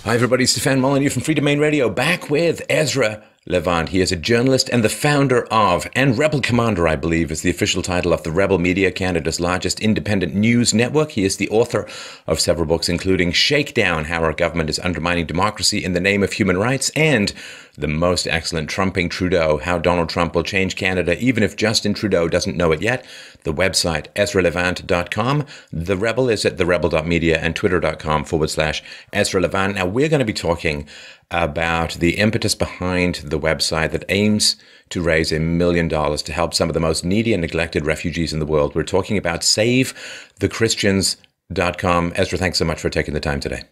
Hi everybody, Stefan Molyneux from Free Domain Radio, back with Ezra Levant. He is a journalist and the founder of, and Rebel Commander, I believe, is the official title of the Rebel Media, Canada's largest independent news network. He is the author of several books, including Shakedown, How Our Government is Undermining Democracy in the Name of Human Rights, and the most excellent Trumping Trudeau, How Donald Trump Will Change Canada, even if Justin Trudeau doesn't know it yet. The website, EzraLevant.com. The Rebel is at therebel.media and twitter.com/Ezra Levant. Now, we're going to be talking about the impetus behind the website that aims to raise $1 million to help some of the most needy and neglected refugees in the world. We're talking about SaveTheChristians.com. Ezra, thanks so much for taking the time today.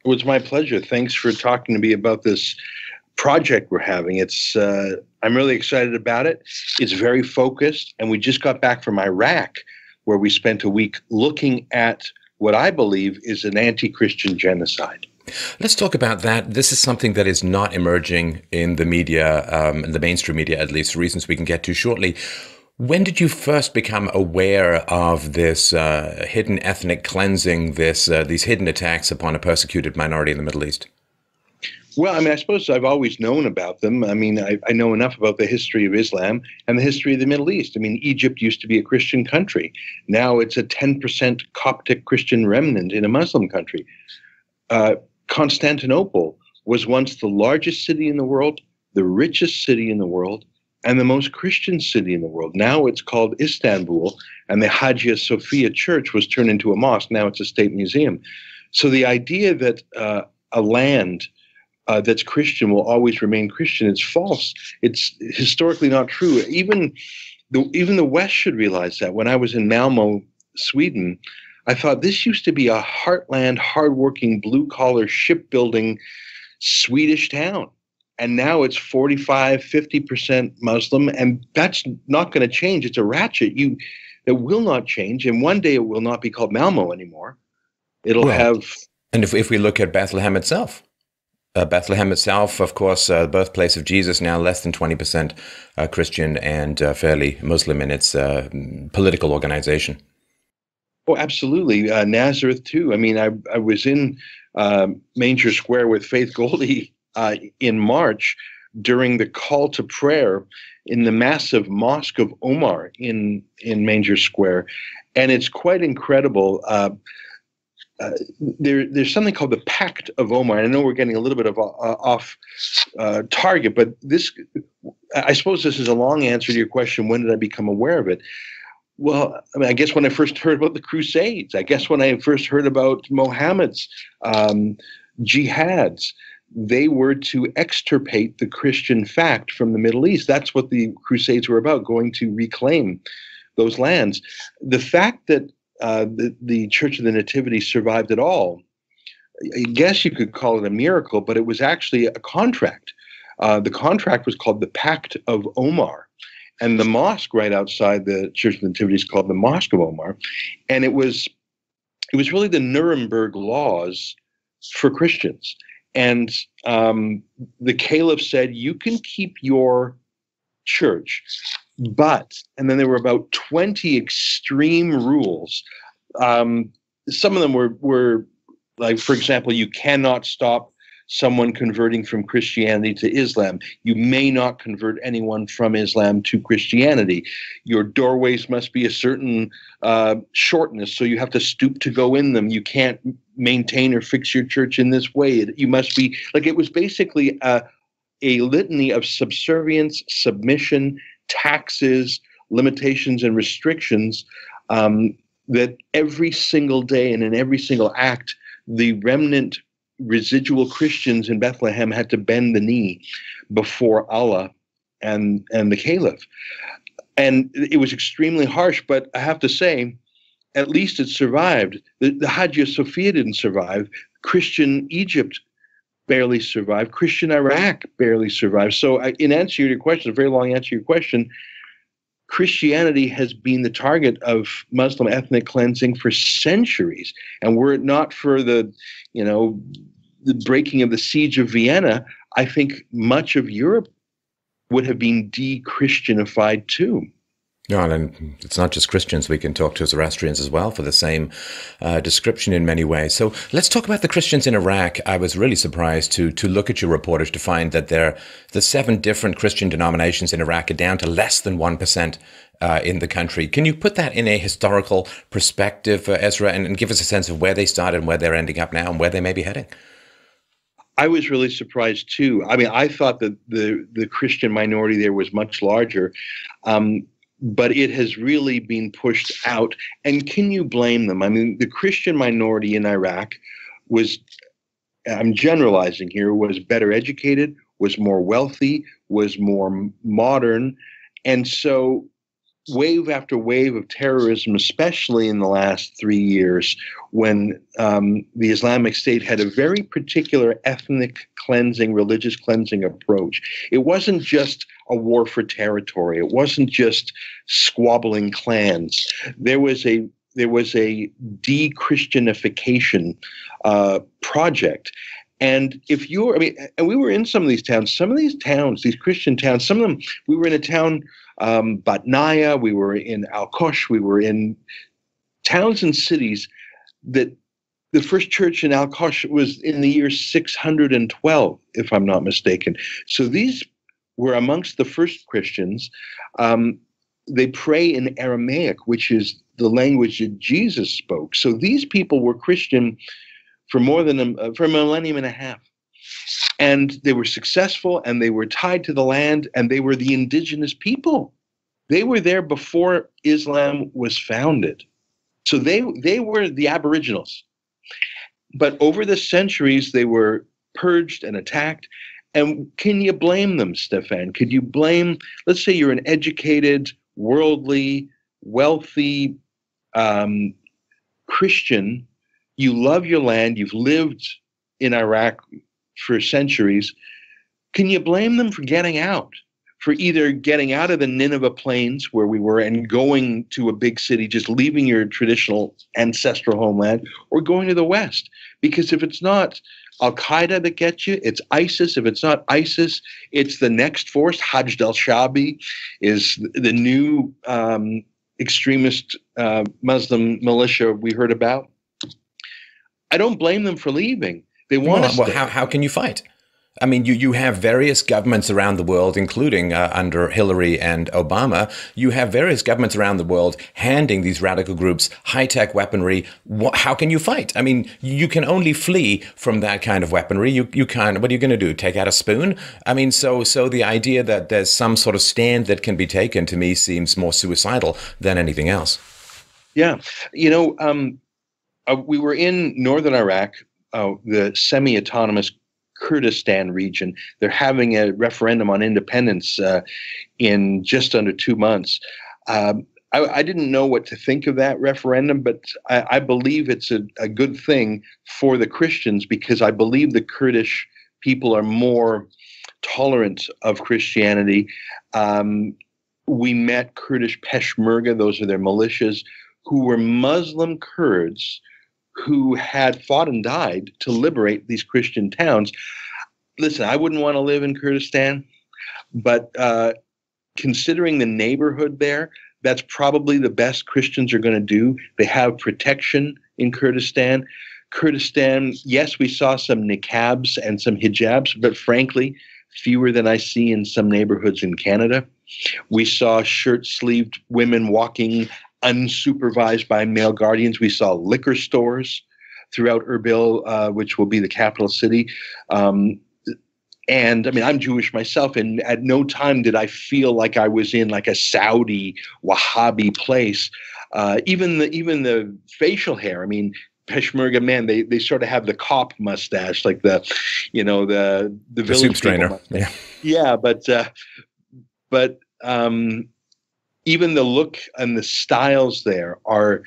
It was my pleasure. Thanks for talking to me about this project we're having. I'm really excited about it. It's very focused, and we just got back from Iraq, where we spent a week looking at what I believe is an anti-Christian genocide. Let's talk about that. This is something that is not emerging in the media, in the mainstream media, at least, for reasons we can get to shortly. When did you first become aware of this hidden ethnic cleansing, these hidden attacks upon a persecuted minority in the Middle East? Well, I suppose I've always known about them. I know enough about the history of Islam and the history of the Middle East. Egypt used to be a Christian country. Now it's a 10% Coptic Christian remnant in a Muslim country. Constantinople was once the largest city in the world, the richest city in the world, and the most Christian city in the world. Now it's called Istanbul, and the Hagia Sophia Church was turned into a mosque. Now it's a state museum. So the idea that a land that's Christian will always remain Christian, it's false. It's historically not true. Even the West should realize that. When I was in Malmo, Sweden, I thought this used to be a heartland, hardworking, blue-collar, shipbuilding Swedish town. And now it's 45, 50% Muslim, and that's not going to change. It's a ratchet. That will not change, and one day it will not be called Malmo anymore. It'll have... And if we look at Bethlehem itself, of course, birthplace of Jesus, now less than 20% Christian and fairly Muslim in its political organization. Oh, absolutely. Nazareth, too. I was in Manger Square with Faith Goldie in March during the call to prayer in the massive Mosque of Omar in Manger Square. And it's quite incredible. There's something called the Pact of Omar. And I know we're getting a little bit of off target, but I suppose this is a long answer to your question, when did I become aware of it? Well, I guess when I first heard about the Crusades, I guess when I first heard about Mohammed's jihads, they were to extirpate the Christian fact from the Middle East. That's what the Crusades were about, going to reclaim those lands. The fact that the Church of the Nativity survived at all, I guess you could call it a miracle, but it was actually a contract. The contract was called the Pact of Omar. And the mosque right outside the Church of the Nativity is called the Mosque of Omar. And it was really the Nuremberg laws for Christians. And the caliph said, you can keep your church, but, and then there were about 20 extreme rules. Some of them were like, for example, you cannot stop someone converting from Christianity to Islam. You may not convert anyone from Islam to Christianity. Your doorways must be a certain shortness, so you have to stoop to go in them. You can't maintain or fix your church in this way. You must be, like, it was basically a litany of subservience, submission, taxes, limitations, and restrictions that every single day and in every single act, the remnant residual Christians in Bethlehem had to bend the knee before Allah and the caliph. And it was extremely harsh, but I have to say, at least it survived. The Hagia Sophia didn't survive. Christian Egypt barely survived. Christian Iraq barely survived. So in answer to your question, a very long answer to your question, Christianity has been the target of Muslim ethnic cleansing for centuries. And were it not for the breaking of the siege of Vienna, I think much of Europe would have been de-Christianified too. Yeah, and it's not just Christians. We can talk to Zoroastrians as well for the same description in many ways. So let's talk about the Christians in Iraq. I was really surprised to look at your reportage to find that the 7 different Christian denominations in Iraq are down to less than 1% in the country. Can you put that in a historical perspective, Ezra, and give us a sense of where they started and where they're ending up now and where they may be heading? I was really surprised too. I mean, I thought that the Christian minority there was much larger. But it has really been pushed out. And can you blame them? I mean, the Christian minority in Iraq was, I'm generalizing here, was better educated, was more wealthy, was more modern. And so wave after wave of terrorism, especially in the last 3 years, when the Islamic State had a very particular ethnic cleansing, religious cleansing approach. It wasn't just a war for territory. It wasn't just squabbling clans. There was a de-Christianification project. And and we were in some of these towns, these Christian towns, some of them, we were in a town, Batnaya, we were in Al-Kosh, we were in towns and cities that the first church in Al-Kosh was in the year 612, if I'm not mistaken. So these were amongst the first Christians. They pray in Aramaic, which is the language that Jesus spoke. So these people were Christian for for a millennium and a half. And they were successful, and they were tied to the land, and they were the indigenous people. They were there before Islam was founded. So they were the aboriginals. But over the centuries, they were purged and attacked. And can you blame them, Stefan? Could you blame, let's say you're an educated, worldly, wealthy Christian, you love your land, you've lived in Iraq for centuries. Can you blame them for getting out? For either getting out of the Nineveh plains where we were and going to a big city, just leaving your traditional ancestral homeland, or going to the West? Because if it's not Al-Qaeda that gets you, it's ISIS. If it's not ISIS, it's the next force. Hajj al-Shabi is the new extremist Muslim militia we heard about. I don't blame them for leaving. They want to stay. Well, how can you fight? I mean, you have various governments around the world, including under Hillary and Obama. You have various governments around the world handing these radical groups high-tech weaponry. How can you fight? I mean, you can only flee from that kind of weaponry. You can't. What are you going to do? Take out a spoon? I mean, so the idea that there's some sort of stand that can be taken, to me, seems more suicidal than anything else. Yeah. We were in northern Iraq, the semi-autonomous Kurdistan region. They're having a referendum on independence in just under 2 months. I didn't know what to think of that referendum, but I believe it's a good thing for the Christians, because I believe the Kurdish people are more tolerant of Christianity. We met Kurdish Peshmerga, those are their militias, who were Muslim Kurds who had fought and died to liberate these Christian towns. Listen, I wouldn't want to live in Kurdistan, but considering the neighborhood there, that's probably the best Christians are going to do. They have protection in Kurdistan. Kurdistan, yes, we saw some niqabs and some hijabs, but frankly, fewer than I see in some neighborhoods in Canada. We saw shirt-sleeved women walking unsupervised by male guardians. We saw liquor stores throughout Erbil, which will be the capital city. And I mean, I'm Jewish myself, and at no time did I feel like I was in like a Saudi Wahhabi place. Even the facial hair. I mean, Peshmerga men, they sort of have the cop mustache, like the village soup strainer. Yeah, but even the look and the styles there are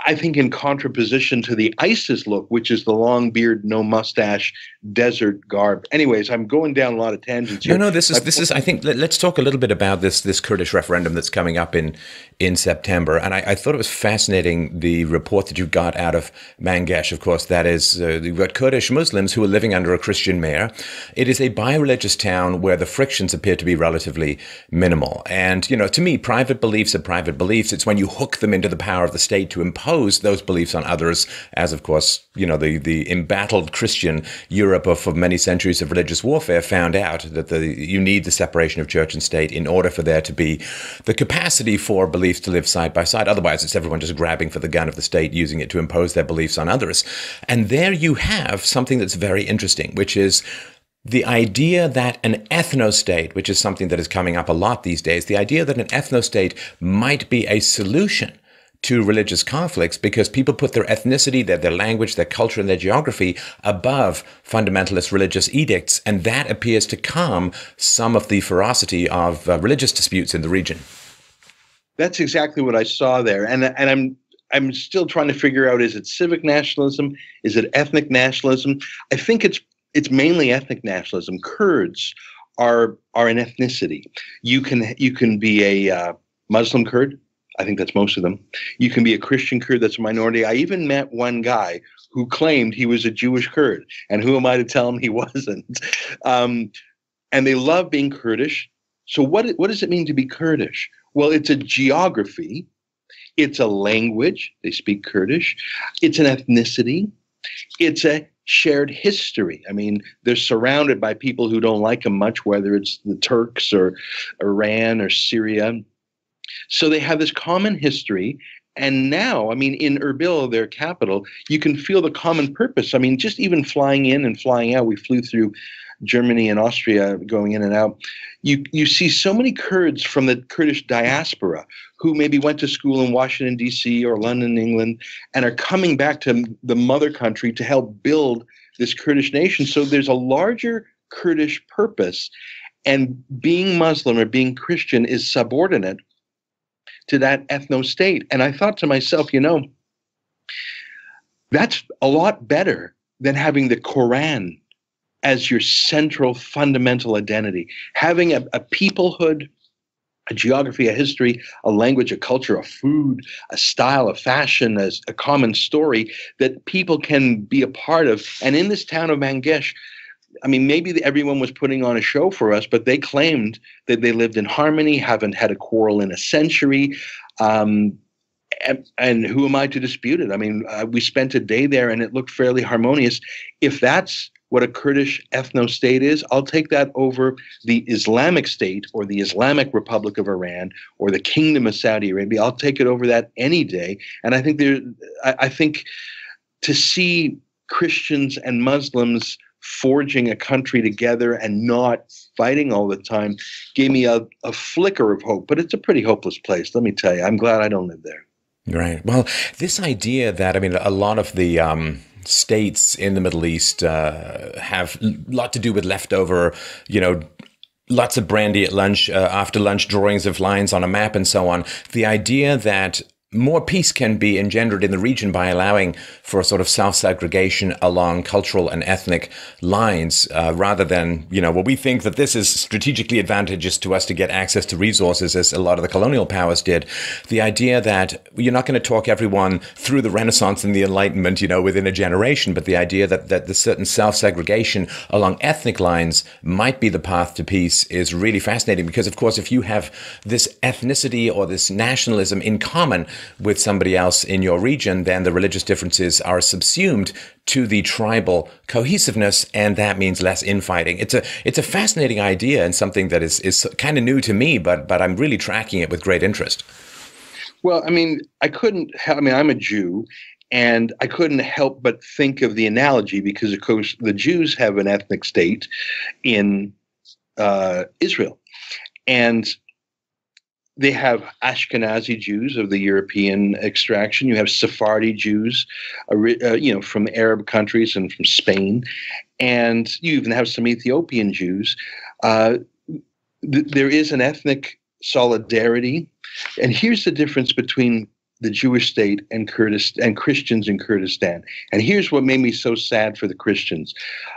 I think in contraposition to the ISIS look, which is the long beard, no mustache, desert garb. Anyways, I'm going down a lot of tangents here. No, this is. I think let's talk a little bit about this Kurdish referendum that's coming up in September. And I thought it was fascinating, the report that you got out of Mangesh. Of course, that is you've got Kurdish Muslims who are living under a Christian mayor. It is a bi-religious town where the frictions appear to be relatively minimal. And to me, private beliefs are private beliefs. It's when you hook them into the power of the state to impose those beliefs on others, as of course, the embattled Christian Europe of many centuries of religious warfare found out that you need the separation of church and state in order for there to be the capacity for beliefs to live side by side. Otherwise, it's everyone just grabbing for the gun of the state, using it to impose their beliefs on others. And there you have something that's very interesting, which is the idea that an ethno-state, which is something that is coming up a lot these days, the idea that an ethno-state might be a solution to religious conflicts, because people put their ethnicity, their language, their culture, and their geography above fundamentalist religious edicts, and that appears to calm some of the ferocity of religious disputes in the region. That's exactly what I saw there, and I'm still trying to figure out: is it civic nationalism? Is it ethnic nationalism? I think it's mainly ethnic nationalism. Kurds are an ethnicity. You can be a Muslim Kurd. I think that's most of them. You can be a Christian Kurd, that's a minority. I even met one guy who claimed he was a Jewish Kurd, and who am I to tell him he wasn't? And they love being Kurdish. So what does it mean to be Kurdish? Well, it's a geography. It's a language. They speak Kurdish. It's an ethnicity. It's a shared history. I mean, they're surrounded by people who don't like them much, whether it's the Turks or Iran or Syria. So they have this common history. And now, I mean, in Erbil, their capital, you can feel the common purpose. I mean, just even flying in and flying out, we flew through Germany and Austria going in and out. You see so many Kurds from the Kurdish diaspora who maybe went to school in Washington, D.C. or London, England, and are coming back to the mother country to help build this Kurdish nation. So there's a larger Kurdish purpose, and being Muslim or being Christian is subordinate to that ethno-state. And I thought to myself, that's a lot better than having the Quran as your central fundamental identity. Having a peoplehood, a geography, a history, a language, a culture, a food, a style, a fashion, as a common story that people can be a part of. And in this town of Mangesh, I mean, maybe everyone was putting on a show for us, but they claimed that they lived in harmony, haven't had a quarrel in a century. And who am I to dispute it? I mean, we spent a day there and it looked fairly harmonious. If that's what a Kurdish ethno-state is, I'll take that over the Islamic State or the Islamic Republic of Iran or the Kingdom of Saudi Arabia. I'll take it over that any day. And I think to see Christians and Muslims forging a country together and not fighting all the time gave me a flicker of hope. But it's a pretty hopeless place, let me tell you. I'm glad I don't live there. Right. Well, this idea that, I mean, a lot of the states in the Middle East have a lot to do with leftover, lots of brandy at lunch, after lunch drawings of lines on a map and so on. The idea that more peace can be engendered in the region by allowing for a sort of self-segregation along cultural and ethnic lines, rather than, we think that this is strategically advantageous to us to get access to resources, as a lot of the colonial powers did. The idea that you're not going to talk everyone through the Renaissance and the Enlightenment, within a generation, but the idea that the certain self-segregation along ethnic lines might be the path to peace is really fascinating, because, of course, if you have this ethnicity or this nationalism in common with somebody else in your region, then the religious differences are subsumed to the tribal cohesiveness, and that means less infighting. It's a fascinating idea and something that is kind of new to me, but I'm really tracking it with great interest. Well, I mean, I'm a Jew, and I couldn't help but think of the analogy because, of course, the Jews have an ethnic state in Israel, and they have Ashkenazi Jews of the European extraction. You have Sephardi Jews, from Arab countries and from Spain, and you even have some Ethiopian Jews. There is an ethnic solidarity, and here's the difference between the Jewish state and Christians in Kurdistan. And here's what made me so sad for the Christians.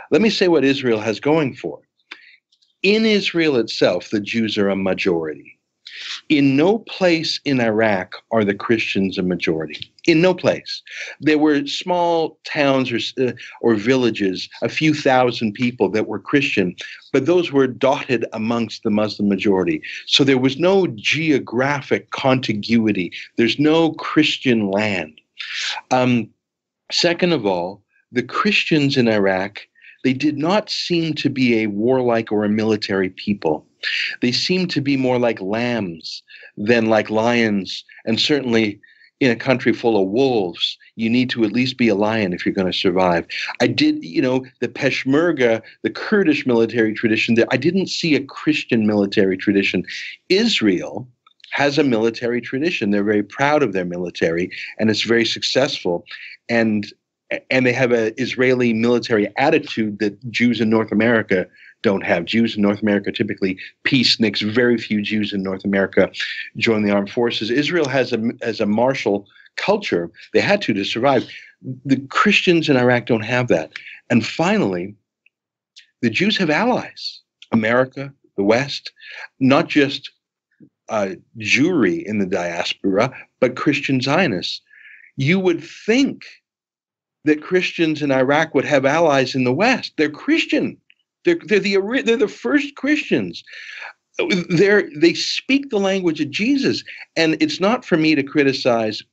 Let me say what Israel has going for. In Israel itself, the Jews are a majority. In no place in Iraq are the Christians a majority. In no place. There were small towns or villages, a few thousand people that were Christian, but those were dotted amongst the Muslim majority. So there was no geographic contiguity. There's no Christian land. Second of all, the Christians in Iraq, they did not seem to be a warlike or a military people. They seemed to be more like lambs than like lions. And certainly in a country full of wolves, you need to at least be a lion if you're going to survive. The Peshmerga, the Kurdish military tradition, I didn't see a Christian military tradition. Israel has a military tradition. They're very proud of their military, and it's very successful. And they have an Israeli military attitude that Jews in North America don't have. Jews in North America typically peaceniks. Very few Jews in North America join the armed forces. Israel has a martial culture. They had to survive. The Christians in Iraq don't have that. And finally, the Jews have allies. America, the West, not just Jewry in the diaspora, but Christian Zionists. You would think that Christians in Iraq would have allies in the West. They're Christian. They're the first Christians. They speak the language of Jesus. And it's not for me to criticize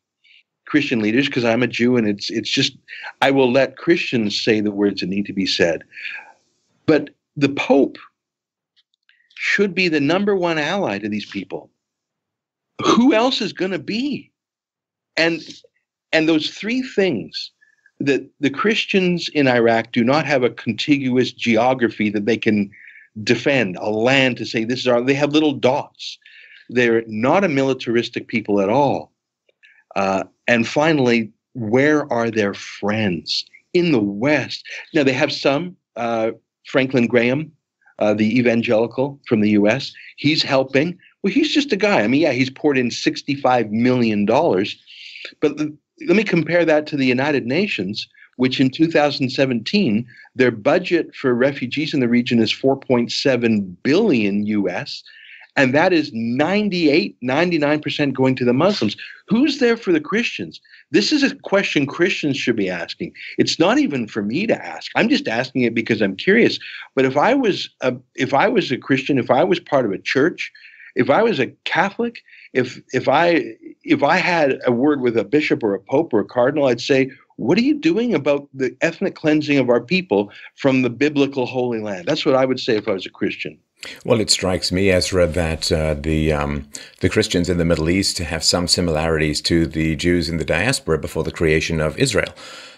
Christian leaders because I'm a Jew, and it's just I will let Christians say the words that need to be said. But the Pope should be the number one ally to these people. Who else is going to be? And those three things, that the Christians in Iraq do not have a contiguous geography that they can defend, a land to say this is they have little dots. They're not a militaristic people at all. And finally, where are their friends in the West? Now, they have some, Franklin Graham, the evangelical from the U.S., he's helping. Well, he's just a guy. I mean, yeah, he's poured in $65 million. But let me compare that to the United Nations, which in 2017, their budget for refugees in the region is $4.7 billion US, and that is 99% going to the Muslims. Who's there for the Christians? This is a question Christians should be asking. It's not even for me to ask. I'm just asking it because I'm curious. But if I was a Christian, if I was part of a church, if I was a Catholic, if I had a word with a bishop or a pope or a cardinal, I'd say, what are you doing about the ethnic cleansing of our people from the biblical Holy Land? That's what I would say if I was a Christian. Well, it strikes me, Ezra, that the Christians in the Middle East have some similarities to the Jews in the diaspora before the creation of Israel.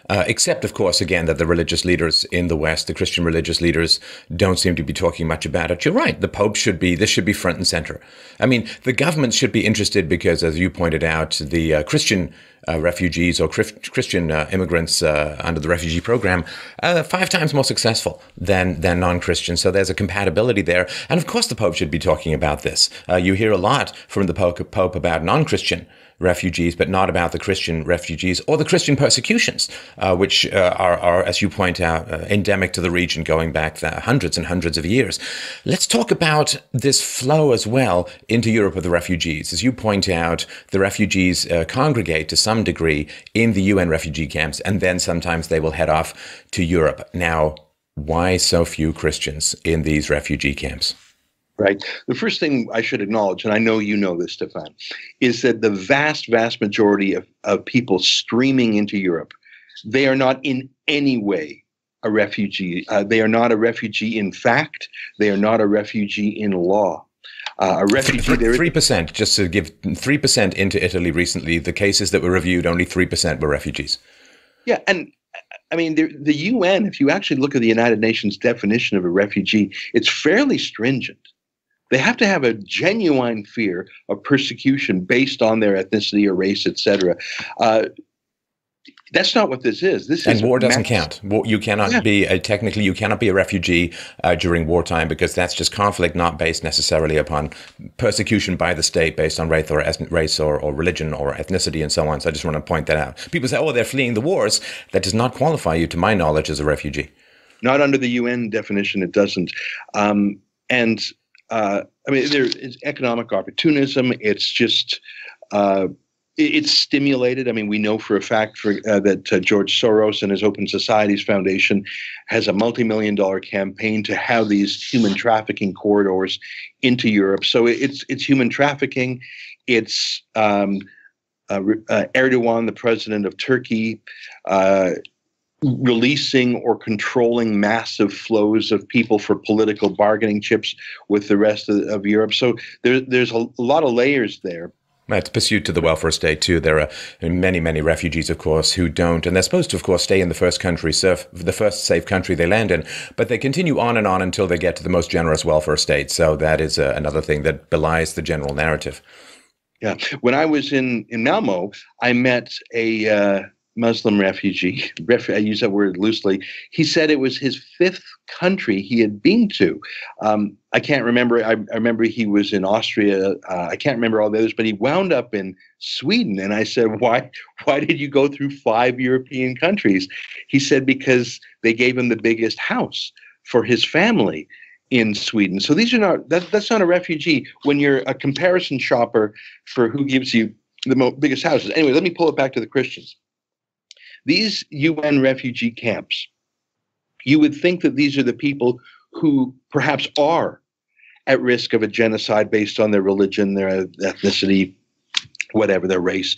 Except, of course, again, that the religious leaders in the West, the Christian religious leaders, don't seem to be talking much about it. You're right. The Pope should be front and center. I mean, the government should be interested because, as you pointed out, the Christian refugees or Christian immigrants under the refugee program 5 times more successful than non-Christians. So there's a compatibility there. And of course, the Pope should be talking about this. You hear a lot from the Pope about non-Christian refugees, but not about the Christian refugees or the Christian persecutions, which are, as you point out, endemic to the region going back hundreds and hundreds of years. Let's talk about this flow as well into Europe of the refugees. As you point out, the refugees congregate to some degree in the UN refugee camps, and then sometimes they will head off to Europe. Now, why so few Christians in these refugee camps? Right. The first thing I should acknowledge, and I know you know this, Stefan, is that the vast, vast majority of people streaming into Europe, they are not in any way a refugee. They are not a refugee in fact. They are not a refugee in law. A refugee. 3%, just to give 3% into Italy recently. The cases that were reviewed, only 3% were refugees. Yeah, and I mean, the UN, if you actually look at the United Nations definition of a refugee, it's fairly stringent. They have to have a genuine fear of persecution based on their ethnicity or race, etc. That's not what this is. This And is war doesn't count. You cannot Yeah. be technically you cannot be a refugee during wartime, because that's just conflict not based necessarily upon persecution by the state based on race or religion or ethnicity and so on. So I just want to point that out. People say, "Oh, they're fleeing the wars." That does not qualify you, to my knowledge, as a refugee. Not under the UN definition, it doesn't. And I mean, there is economic opportunism. It's just it's stimulated. I mean, we know for a fact that George Soros and his Open Societies Foundation has a multi-million-dollar campaign to have these human trafficking corridors into Europe. So it's human trafficking. It's Erdogan, the president of Turkey, releasing or controlling massive flows of people for political bargaining chips with the rest of Europe. So there's a lot of layers there. It's pursuit to the welfare state, too. There are many, many refugees, of course, who don't. And they're supposed to, of course, stay in the first safe country they land in. But they continue on and on until they get to the most generous welfare state. So that is another thing that belies the general narrative. Yeah. When I was in Malmo, I met a Muslim refugee. I use that word loosely. He said it was his fifth country he had been to. I can't remember. I remember he was in Austria. I can't remember all the others, but he wound up in Sweden. And I said, why did you go through 5 European countries? He said, because they gave him the biggest house for his family in Sweden. So these are not, that's not a refugee when you're a comparison shopper for who gives you the biggest houses. Anyway, let me pull it back to the Christians. These UN refugee camps, you would think that these are the people who perhaps are at risk of a genocide based on their religion, their ethnicity, whatever, their race.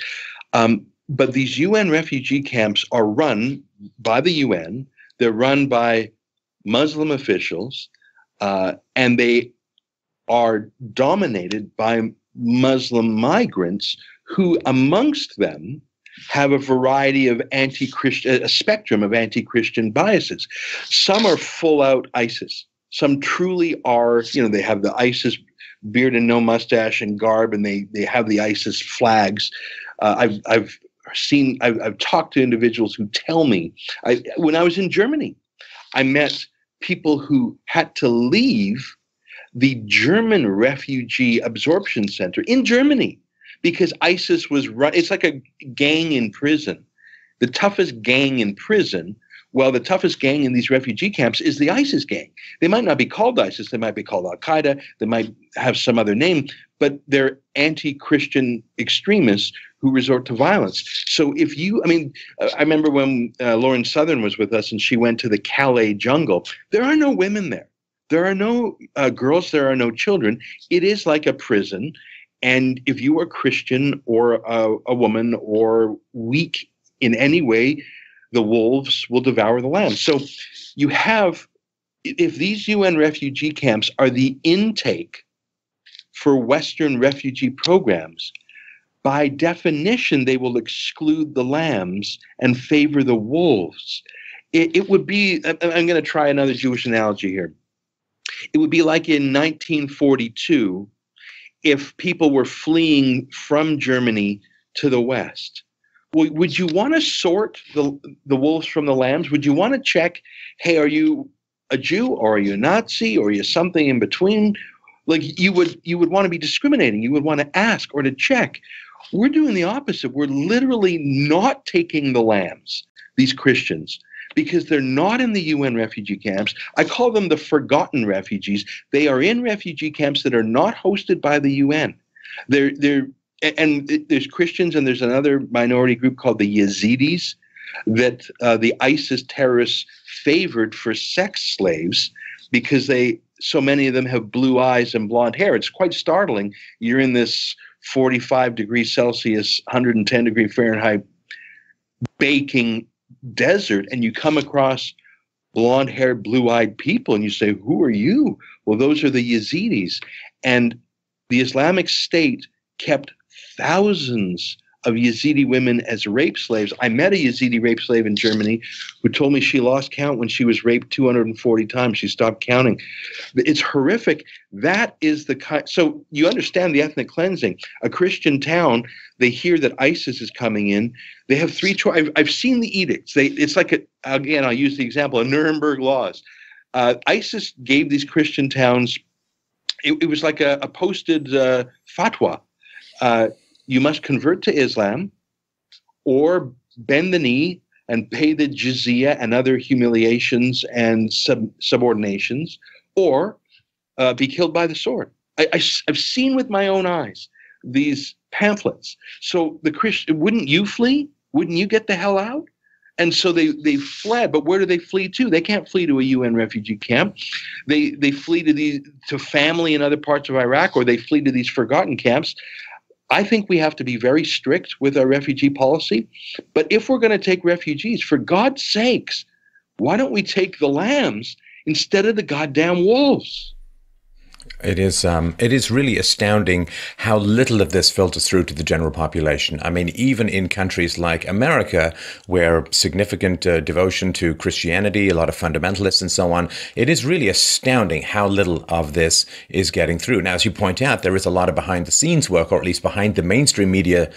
But these UN refugee camps are run by the UN. They're run by Muslim officials, and they are dominated by Muslim migrants who, amongst them, have a variety of a spectrum of anti-Christian biases. Some are full out ISIS. Some truly are, they have the ISIS beard and no mustache and garb, and they have the ISIS flags. I've talked to individuals who tell me, when I was in Germany, I met people who had to leave the German refugee absorption center in Germany because ISIS was it's like a gang in prison. The toughest gang in prison, well, the toughest gang in these refugee camps is the ISIS gang. They might not be called ISIS. They might be called Al-Qaeda. They might have some other name, but they're anti-Christian extremists who resort to violence. So I remember when Lauren Southern was with us and she went to the Calais jungle. There are no women there. There are no girls. There are no children. It is like a prison. And if you are Christian or a woman or weak in any way, the wolves will devour the lamb. So you have, if these UN refugee camps are the intake for Western refugee programs, by definition, they will exclude the lambs and favor the wolves. It would be, I'm going to try another Jewish analogy here. It would be like in 1942, if people were fleeing from Germany to the West. Would you want to sort the wolves from the lambs? Would you want to check, hey, are you a Jew or are you a Nazi or are you something in between? Like you would want to be discriminating. You would want to ask or to check. We're doing the opposite. We're literally not taking the lambs, these Christians, because they're not in the UN refugee camps. I call them the forgotten refugees. They are in refugee camps that are not hosted by the UN. And there's Christians and there's another minority group called the Yazidis that the ISIS terrorists favored for sex slaves because so many of them have blue eyes and blonde hair. It's quite startling. You're in this 45 degrees Celsius, 110 degree Fahrenheit baking desert and you come across blonde-haired, blue-eyed people and you say, who are you? Well, those are the Yazidis. And the Islamic State kept thousands of Yazidi women as rape slaves. I met a Yazidi rape slave in Germany who told me she lost count when she was raped 240 times. She stopped counting. It's horrific. That is the kind. So you understand the ethnic cleansing. A Christian town, they hear that ISIS is coming in. They have three choices. I've seen the edicts. It's like, again, I'll use the example of Nuremberg laws. ISIS gave these Christian towns, it was like a posted fatwa. You must convert to Islam or bend the knee and pay the jizya and other humiliations and subordinations, or be killed by the sword. I've seen with my own eyes these pamphlets. So the Christian, wouldn't you flee? Wouldn't you get the hell out? And so they fled, but where do they flee to? They can't flee to a UN refugee camp. They flee to family in other parts of Iraq, or they flee to these forgotten camps. I think we have to be very strict with our refugee policy. But if we're going to take refugees, for God's sakes, why don't we take the lambs instead of the goddamn wolves? It is really astounding how little of this filters through to the general population. I mean, even in countries like America, where significant devotion to Christianity, a lot of fundamentalists and so on, it is really astounding how little of this is getting through. Now, as you point out, there is a lot of behind the scenes work, or at least behind the mainstream media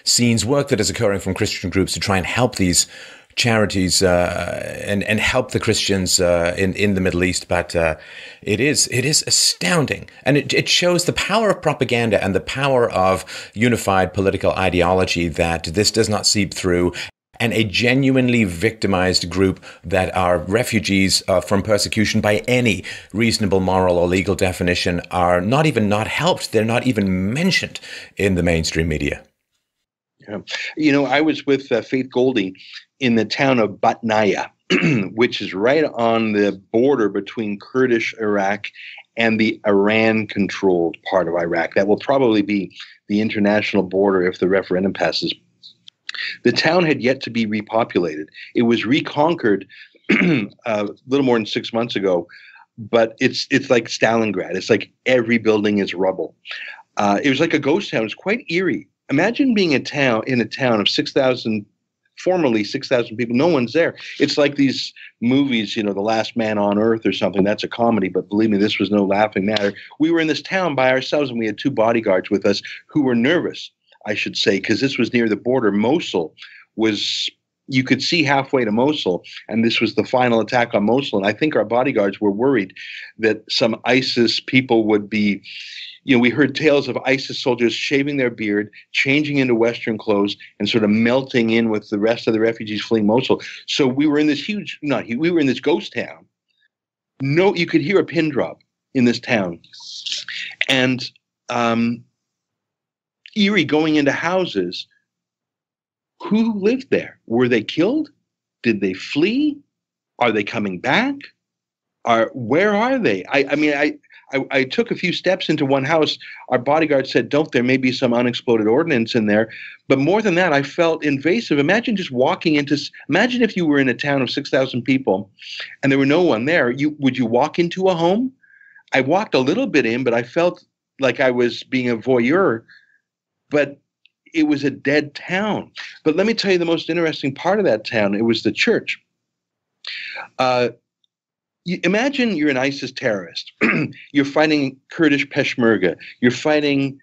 scenes work that is occurring from Christian groups to try and help these charities and help the Christians in the Middle East, but it is astounding, and it shows the power of propaganda and the power of unified political ideology, that this does not seep through, and a genuinely victimized group that are refugees from persecution by any reasonable moral or legal definition are not even not helped. They're not even mentioned in the mainstream media. Yeah. You know, I was with Faith Goldie in the town of Batnaya, which is right on the border between Kurdish Iraq and the Iran-controlled part of Iraq. That will probably be the international border if the referendum passes. The town had yet to be repopulated. It was reconquered a little more than 6 months ago, but it's like Stalingrad. It's like every building is rubble. It was like a ghost town. It was quite eerie. Imagine being in a town of 6,000, formerly 6,000 people. No one's there. It's like these movies, you know, The Last Man on Earth or something. That's a comedy, but believe me, this was no laughing matter. We were in this town by ourselves, and we had two bodyguards with us who were nervous, I should say, because this was near the border. Mosul was, you could see halfway to Mosul, and this was the final attack on Mosul. And I think our bodyguards were worried that some ISIS people would be, you know, we heard tales of ISIS soldiers shaving their beard, changing into Western clothes, and sort of melting in with the rest of the refugees fleeing Mosul. So we were in this we were in this ghost town. No, you could hear a pin drop in this town. And eerie, going into houses. Who lived there? Were they killed? Did they flee? Are they coming back? Where are they? I took a few steps into one house. Our bodyguard said, there may be some unexploded ordnance in there. But more than that, I felt invasive. Imagine just imagine if you were in a town of 6,000 people and there were no one there. Would you walk into a home? I walked a little bit in, but I felt like I was being a voyeur. But it was a dead town. But let me tell you the most interesting part of that town. It was the church. Imagine you're an ISIS terrorist. You're fighting Kurdish Peshmerga. You're fighting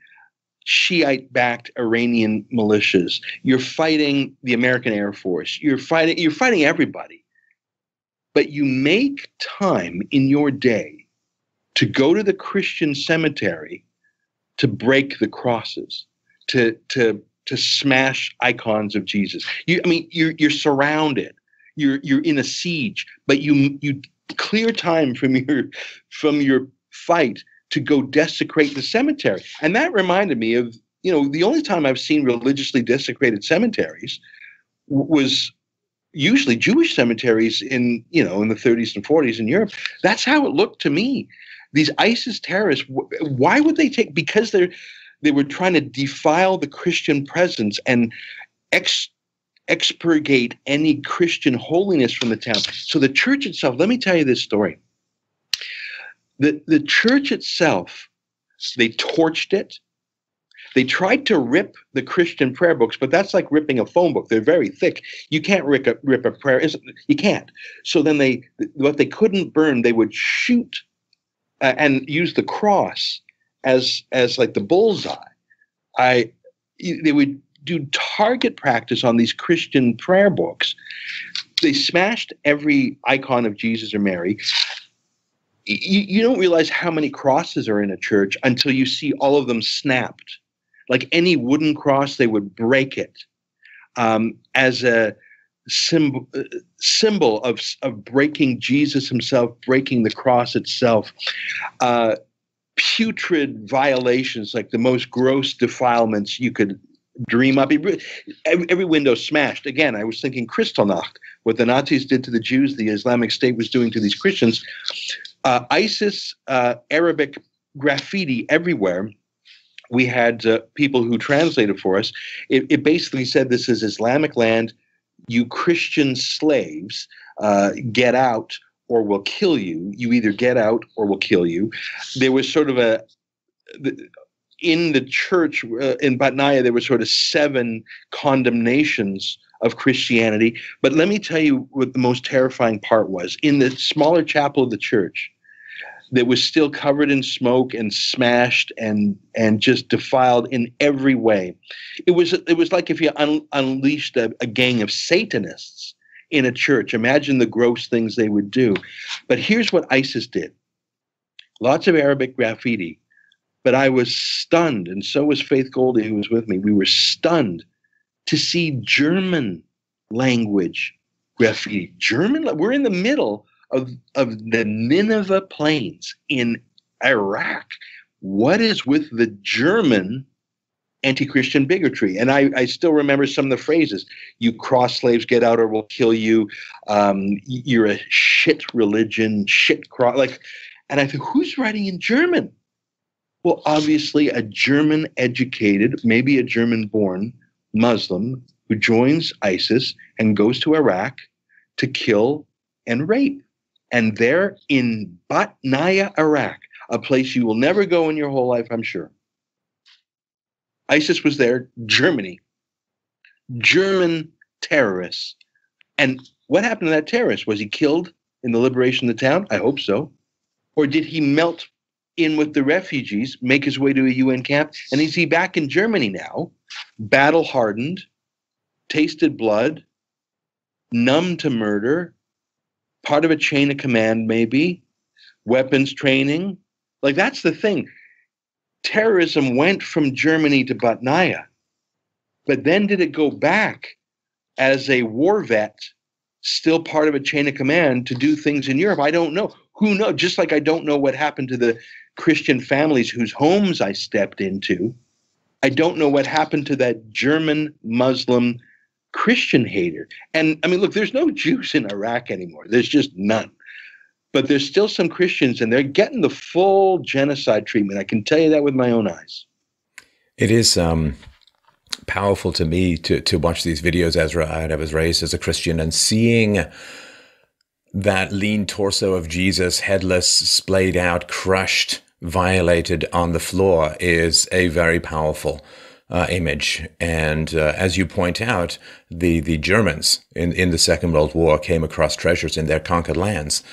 Shiite-backed Iranian militias. You're fighting the American Air Force. You're fighting everybody. But you make time in your day to go to the Christian cemetery to break the crosses, to smash icons of Jesus. You're surrounded. You're in a siege, but you clear time from your fight to go desecrate the cemetery. And that reminded me of, you know, the only time I've seen religiously desecrated cemeteries was usually Jewish cemeteries in the 30s and 40s in Europe. That's how it looked to me. These ISIS terrorists, why would they take? Because they were trying to defile the Christian presence and expurgate any Christian holiness from the town. So the church itself, let me tell you this story. The church itself, they torched it. They tried to rip the Christian prayer books, but that's like ripping a phone book. They're very thick. You can't rip a prayer. You can't. So then what they couldn't burn, they would shoot and use the cross as like the bullseye. They would do target practice on these Christian prayer books. They smashed every icon of Jesus or Mary. You don't realize how many crosses are in a church until you see all of them snapped. Like any wooden cross, they would break it as a symbol of breaking Jesus himself, breaking the cross itself. Putrid violations, like the most gross defilements you could dream up. Every window smashed. Again, I was thinking Kristallnacht, what the Nazis did to the Jews, the Islamic State was doing to these Christians. ISIS, Arabic graffiti everywhere. We had people who translated for us. It basically said, this is Islamic land. You Christian slaves, get out or we'll kill you. You either get out or we'll kill you. There was sort of in the church in Batnaya, there were sort of 7 condemnations of Christianity. But let me tell you what the most terrifying part was. In the smaller chapel of the church, that was still covered in smoke and smashed and just defiled in every way. It was like if you unleashed a gang of Satanists in a church. Imagine the gross things they would do. But here's what ISIS did. Lots of Arabic graffiti. But I was stunned, and so was Faith Goldie, who was with me. We were stunned to see German language graffiti. We're in the middle of the Nineveh Plains in Iraq. What is with the German anti-Christian bigotry? And I still remember some of the phrases. You cross slaves, get out or we'll kill you. You're a shit religion, shit cross. And I thought, who's writing in German? Well, obviously a German-educated, maybe a German-born Muslim who joins ISIS and goes to Iraq to kill and rape. And they're in Batnaya, Iraq, a place you will never go in your whole life, I'm sure. ISIS was there, Germany. German terrorists. And what happened to that terrorist? Was he killed in the liberation of the town? I hope so. Or did he melt in with the refugees, make his way to a UN camp? And is he back in Germany now, battle-hardened, tasted blood, numb to murder, part of a chain of command maybe, weapons training? Like, that's the thing. Terrorism went from Germany to Batnaya, but then did it go back as a war vet, still part of a chain of command, to do things in Europe? I don't know. Who knows? Just like I don't know what happened to the Christian families whose homes I stepped into. I don't know what happened to that German Muslim Christian hater. And I mean, look, there's no Jews in Iraq anymore. There's just none. But there's still some Christians, and they're getting the full genocide treatment. I can tell you that with my own eyes. It is powerful to me to watch these videos, Ezra. I was raised as a Christian, and seeing that lean torso of Jesus, headless, splayed out, crushed, violated on the floor, is a very powerful image. And as you point out, the Germans in the Second World War came across treasures in their conquered lands,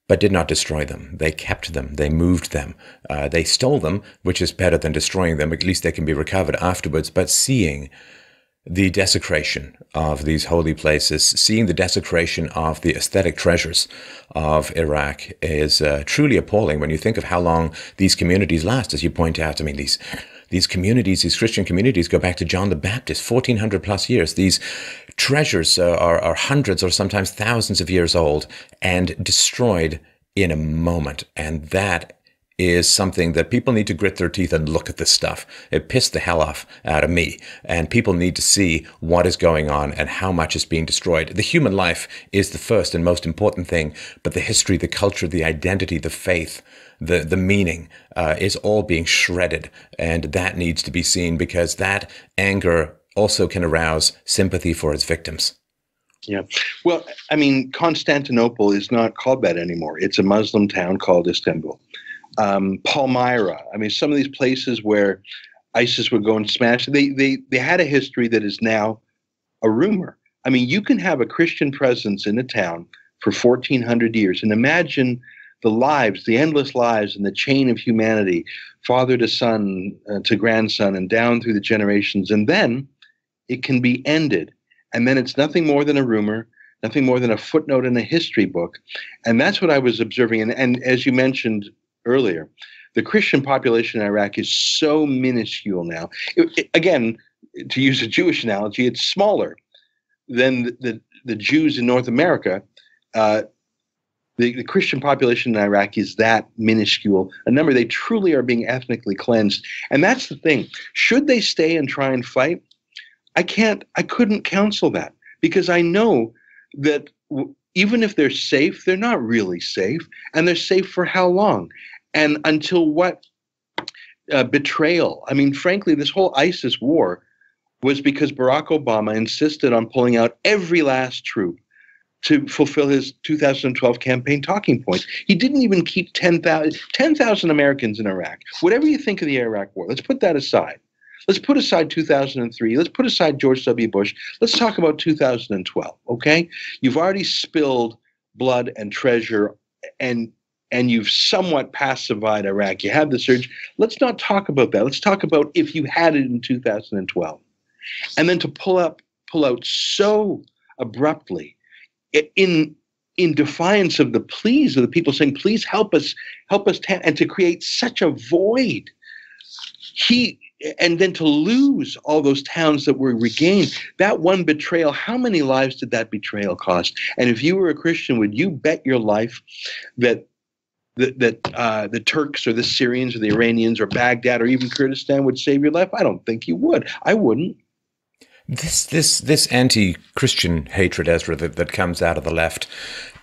but did not destroy them. They kept them. They moved them. They stole them, which is better than destroying them. At least they can be recovered afterwards. But seeing the desecration of these holy places, seeing the desecration of the aesthetic treasures of Iraq is truly appalling when you think of how long these communities last. As you point out, I mean, these communities, these Christian communities, go back to John the Baptist, 1400 plus years. These treasures are hundreds or sometimes thousands of years old and destroyed in a moment. And that is something that people need to grit their teeth and look at this stuff. It pissed the hell off out of me. And people need to see what is going on and how much is being destroyed. The human life is the first and most important thing, but the history, the culture, the identity, the faith, the meaning is all being shredded. And that needs to be seen, because that anger also can arouse sympathy for its victims. Yeah. Well, I mean, Constantinople is not called that anymore. It's a Muslim town called Istanbul. Palmyra. I mean, some of these places where ISIS would go and smash. They had a history that is now a rumor. I mean, you can have a Christian presence in a town for 1,400 years, and imagine the lives, the endless lives, and the chain of humanity, father to son to grandson, and down through the generations, and then it can be ended, and then it's nothing more than a rumor, nothing more than a footnote in a history book, and that's what I was observing. And as you mentioned earlier, the Christian population in Iraq is so minuscule now. Again, to use a Jewish analogy, it's smaller than the Jews in North America. The Christian population in Iraq is that minuscule a number. They truly are being ethnically cleansed. And that's the thing. Should they stay and try and fight? I couldn't counsel that, because I know that even if they're safe, they're not really safe. And they're safe for how long? And until what? Betrayal. I mean, frankly, this whole ISIS war was because Barack Obama insisted on pulling out every last troop to fulfill his 2012 campaign talking points. He didn't even keep 10,000 Americans in Iraq. Whatever you think of the Iraq war, let's put that aside. Let's put aside 2003. Let's put aside George W. Bush. Let's talk about 2012, okay? You've already spilled blood and treasure, and you've somewhat pacified Iraq. You had the surge. Let's not talk about that. Let's talk about if you had it in 2012. And then to pull out so abruptly, in defiance of the pleas of the people saying, please help us, and to create such a void. And then to lose all those towns that were regained, that one betrayal, how many lives did that betrayal cost? And if you were a Christian, would you bet your life that the Turks or the Syrians or the Iranians or Baghdad or even Kurdistan would save your life? I don't think you would. I wouldn't. This anti-Christian hatred, Ezra, that comes out of the left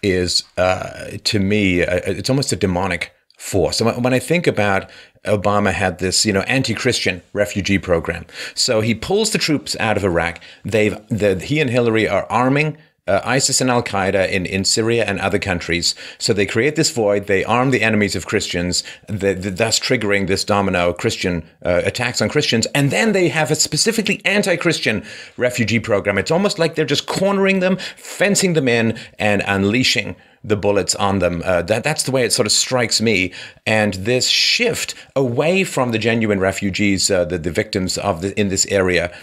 is, to me, it's almost a demonic force. And when I think about Obama had this, anti-Christian refugee program. So he pulls the troops out of Iraq. He and Hillary are arming ISIS and Al-Qaeda in Syria and other countries. So they create this void. They arm the enemies of Christians, thus triggering this domino Christian attacks on Christians. And then they have a specifically anti-Christian refugee program. It's almost like they're just cornering them, fencing them in, and unleashing the bullets on them. That's the way it sort of strikes me. And this shift away from the genuine refugees, the victims in this area,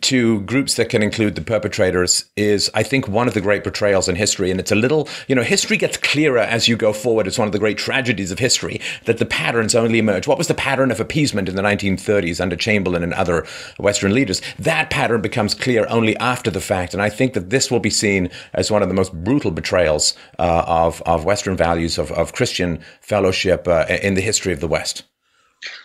to groups that can include the perpetrators is, I think, one of the great betrayals in history. And it's a little, history gets clearer as you go forward. It's one of the great tragedies of history that the patterns only emerge. What was the pattern of appeasement in the 1930s under Chamberlain and other Western leaders? That pattern becomes clear only after the fact. And I think that this will be seen as one of the most brutal betrayals of Western values, of Christian fellowship in the history of the West.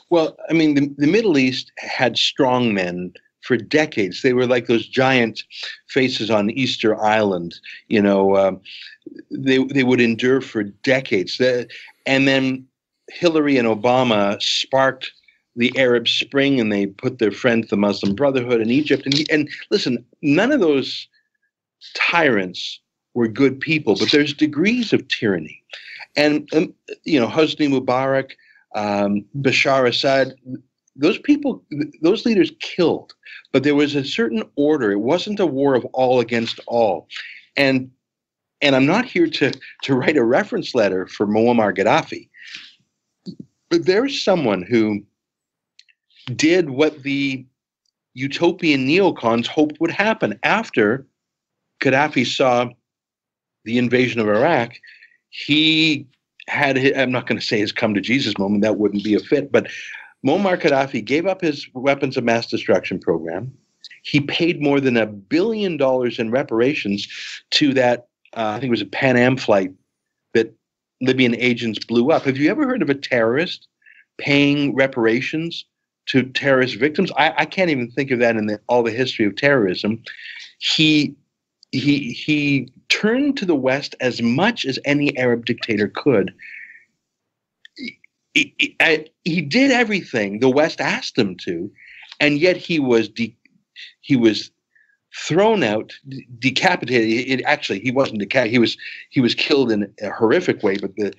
Well, I mean, the Middle East had strong men for decades. They were like those giant faces on Easter Island. They would endure for decades. And then Hillary and Obama sparked the Arab Spring, and they put their friends, the Muslim Brotherhood in Egypt. And listen, none of those tyrants were good people, but there's degrees of tyranny. And, Hosni Mubarak, Bashar Assad, those leaders killed, but there was a certain order. It wasn't a war of all against all. And I'm not here to write a reference letter for Muammar Gaddafi, but there's someone who did what the utopian neocons hoped would happen. After Gaddafi saw the invasion of Iraq, he had, I'm not going to say his come to Jesus moment, that wouldn't be a fit, but Muammar Gaddafi gave up his weapons of mass destruction program. He paid more than $1 billion in reparations to that, I think it was a Pan Am flight that Libyan agents blew up. Have you ever heard of a terrorist paying reparations to terrorist victims? I can't even think of that in all the history of terrorism. He turned to the West as much as any Arab dictator could. He did everything the West asked him to, and yet he was thrown out, decapitated. Actually, he wasn't decapitated. He was killed in a horrific way. But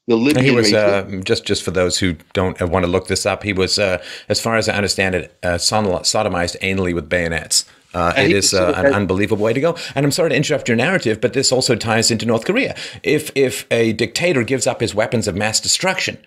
The He Libyan was regime. just for those who don't want to look this up. He was, as far as I understand it, sodomized anally with bayonets. And It he is was sort of an unbelievable way to go. And I'm sorry to interrupt your narrative, but this also ties into North Korea. If a dictator gives up his weapons of mass destruction,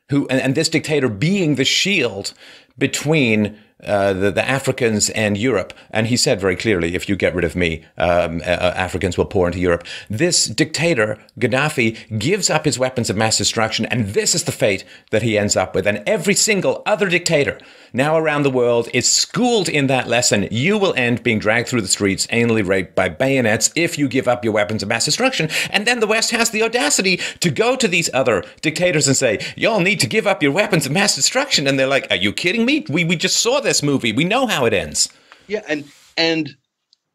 and this dictator being the shield between the Africans and Europe, and he said very clearly, if you get rid of me, Africans will pour into Europe. This dictator, Gaddafi, gives up his weapons of mass destruction, and this is the fate that he ends up with. And every single other dictator now around the world is schooled in that lesson. You will end being dragged through the streets, anally raped by bayonets if you give up your weapons of mass destruction. And then the West has the audacity to go to these other dictators and say, y'all need to give up your weapons of mass destruction. And they're like, are you kidding me? We just saw this movie. We know how it ends. Yeah, and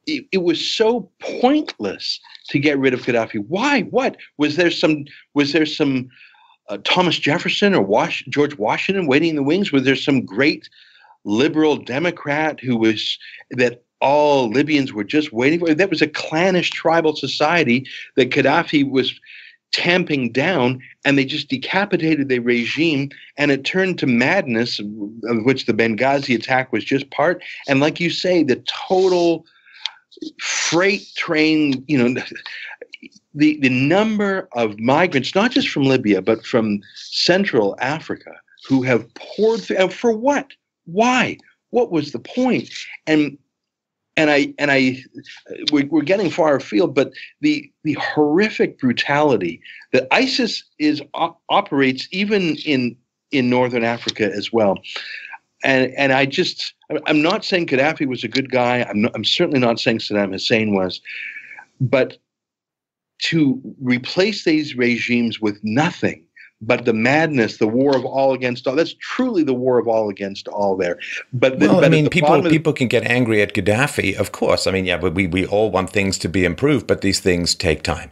it was so pointless to get rid of Gaddafi. Why? What was there? Some Thomas Jefferson or George Washington waiting in the wings? Was there some great liberal Democrat that all Libyans were just waiting for? That was a clannish tribal society that Gaddafi was tamping down, and they just decapitated the regime, and it turned to madness, of which the Benghazi attack was just part. And like you say, the total freight train, the number of migrants, not just from Libya, but from Central Africa, who have poured through. For what? Why? What was the point? We're getting far afield, but the horrific brutality that ISIS operates even in Northern Africa as well. And I'm not saying Gaddafi was a good guy. I'm certainly not saying Saddam Hussein was, but to replace these regimes with nothing but the madness, the war of all against all. That's truly the war of all against all there. But people can get angry at Gaddafi, of course. I mean, yeah, but we all want things to be improved, but these things take time.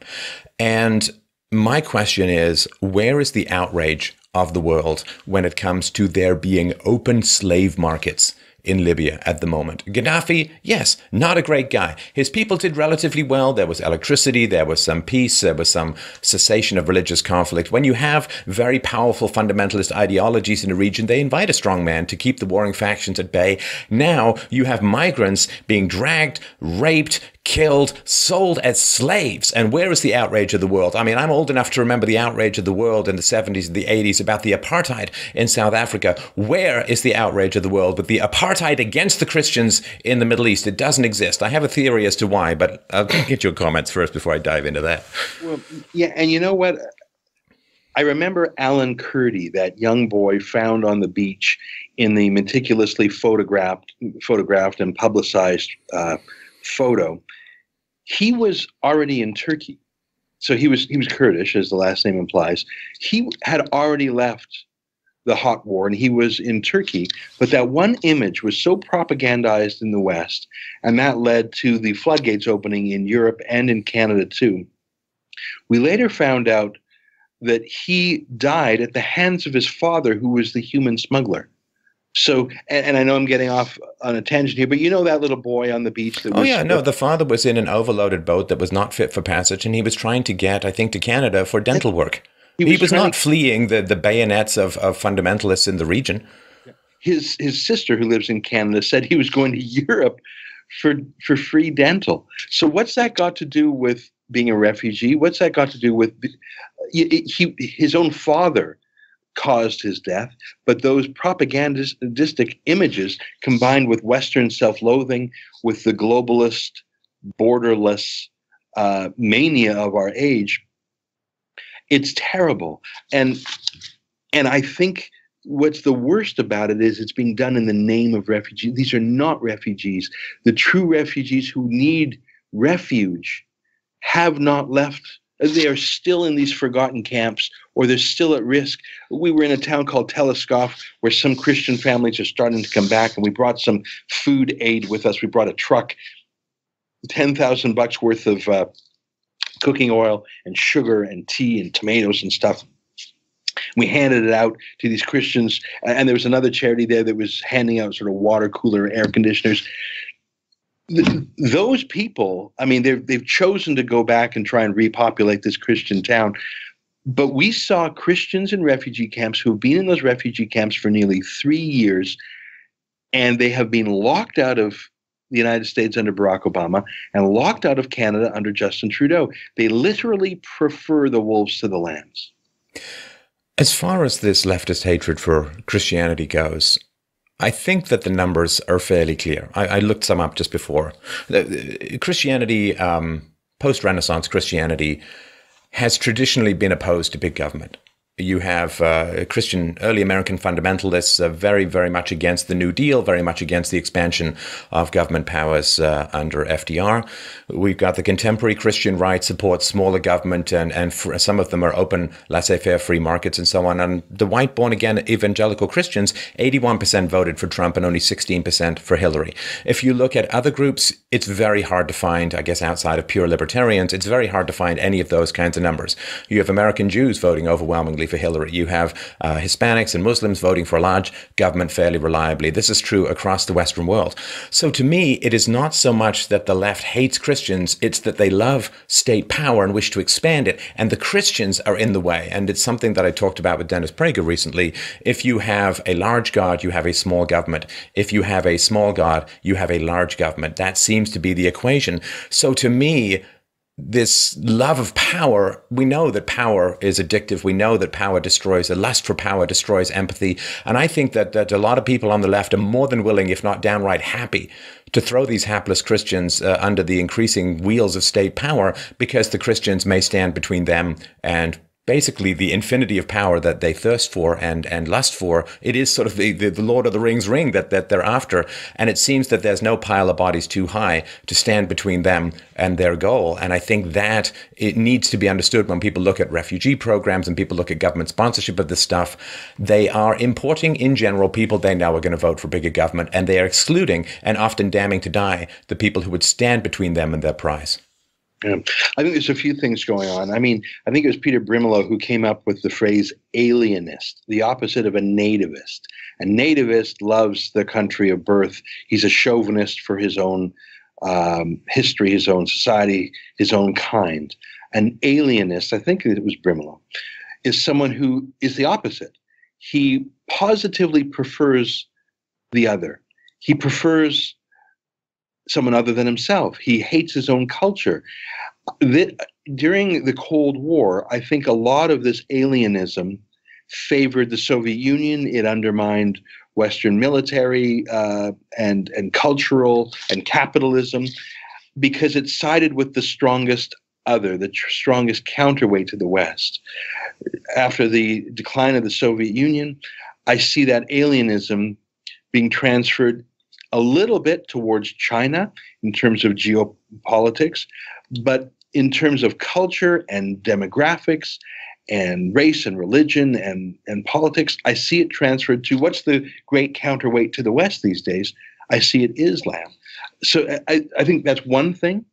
And my question is, where is the outrage of the world when it comes to there being open slave markets in Libya at the moment? Gaddafi, yes, not a great guy. His people did relatively well. There was electricity, there was some peace, there was some cessation of religious conflict. When you have very powerful fundamentalist ideologies in a region, they invite a strong man to keep the warring factions at bay. Now you have migrants being dragged, raped, killed, sold as slaves. And where is the outrage of the world? I mean, I'm old enough to remember the outrage of the world in the 70s and the 80s about the apartheid in South Africa. Where is the outrage of the world with the apartheid against the Christians in the Middle East? It doesn't exist. I have a theory as to why, but I'll get your comments first before I dive into that. Well, yeah, and you know what? I remember Alan Kurdi, that young boy found on the beach in the meticulously photographed and publicized photo. He was already in Turkey. So he was Kurdish, as the last name implies. He had already left the hot war and he was in Turkey. But that one image was so propagandized in the West, and that led to the floodgates opening in Europe and in Canada too. We later found out that he died at the hands of his father, who was the human smuggler. So, and I know I'm getting off on a tangent here, but you know that little boy on the beach that the father was in an overloaded boat that was not fit for passage, and he was trying to get, I think, to Canada for dental work. He was not fleeing the bayonets of fundamentalists in the region. His sister, who lives in Canada, said he was going to Europe for free dental. So what's that got to do with being a refugee? What's that got to do with his own father caused his death, but those propagandistic images combined with Western self-loathing, with the globalist, borderless mania of our age, it's terrible. And I think what's the worst about it is it's being done in the name of refugees. These are not refugees. The true refugees who need refuge have not left. They are still in these forgotten camps, or they're still at risk. We were in a town called Teleskov, where some Christian families are starting to come back, and we brought some food aid with us. We brought a truck, $10,000 worth of cooking oil and sugar and tea and tomatoes and stuff. We handed it out to these Christians, and there was another charity there that was handing out sort of water cooler air conditioners. Those people, I mean, they've chosen to go back and try and repopulate this Christian town, But we saw Christians in refugee camps who have been in those refugee camps for nearly 3 years, and they have been locked out of the United States under Barack Obama and locked out of Canada under Justin Trudeau. They literally prefer the wolves to the lambs. As far as this leftist hatred for Christianity goes, I think that the numbers are fairly clear. I looked some up just before. Christianity, post-Renaissance Christianity, has traditionally been opposed to big government. You have Christian, early American fundamentalists very, very much against the New Deal, very much against the expansion of government powers under FDR. We've got the contemporary Christian right supports smaller government, and some of them are open, laissez-faire free markets and so on. And the white born-again evangelical Christians, 81% voted for Trump and only 16% for Hillary. If you look at other groups, it's very hard to find, I guess outside of pure libertarians, it's very hard to find any of those kinds of numbers. You have American Jews voting overwhelmingly for Hillary. You have Hispanics and Muslims voting for a large government fairly reliably. This is true across the Western world. So to me, it is not so much that the left hates Christians, it's that they love state power and wish to expand it, and the Christians are in the way. And it's something that I talked about with Dennis Prager recently. If you have a large God, you have a small government. If you have a small God, you have a large government. That seems to be the equation. So to me, this love of power, we know that power is addictive. We know that power destroys, a lust for power destroys empathy. And I think that a lot of people on the left are more than willing, if not downright happy, to throw these hapless Christians under the increasing wheels of state power, because the Christians may stand between them and basically the infinity of power that they thirst for and lust for. It is sort of the Lord of the Rings ring that they're after. And it seems that there's no pile of bodies too high to stand between them and their goal. And I think that it needs to be understood when people look at refugee programs and people look at government sponsorship of this stuff. They are importing, in general, people they know are going to vote for bigger government, and they are excluding and often damning to die the people who would stand between them and their prize. Yeah. I think there's a few things going on. I mean, I think it was Peter Brimelow who came up with the phrase alienist, the opposite of a nativist. A nativist loves the country of birth. He's a chauvinist for his own history, his own society, his own kind. An alienist, I think it was Brimelow, is someone who is the opposite. He positively prefers the other. He prefers someone other than himself. He hates his own culture. During the Cold War, I think a lot of this alienism favored the Soviet Union. It undermined Western military and cultural and capitalism, because it sided with the strongest other, the strongest counterweight to the West. After the decline of the Soviet Union, I see that alienism being transferred a little bit towards China in terms of geopolitics, but in terms of culture and demographics and race and religion and politics, I see it transferred to what's the great counterweight to the West these days. I see it Islam. So I think that's one thing.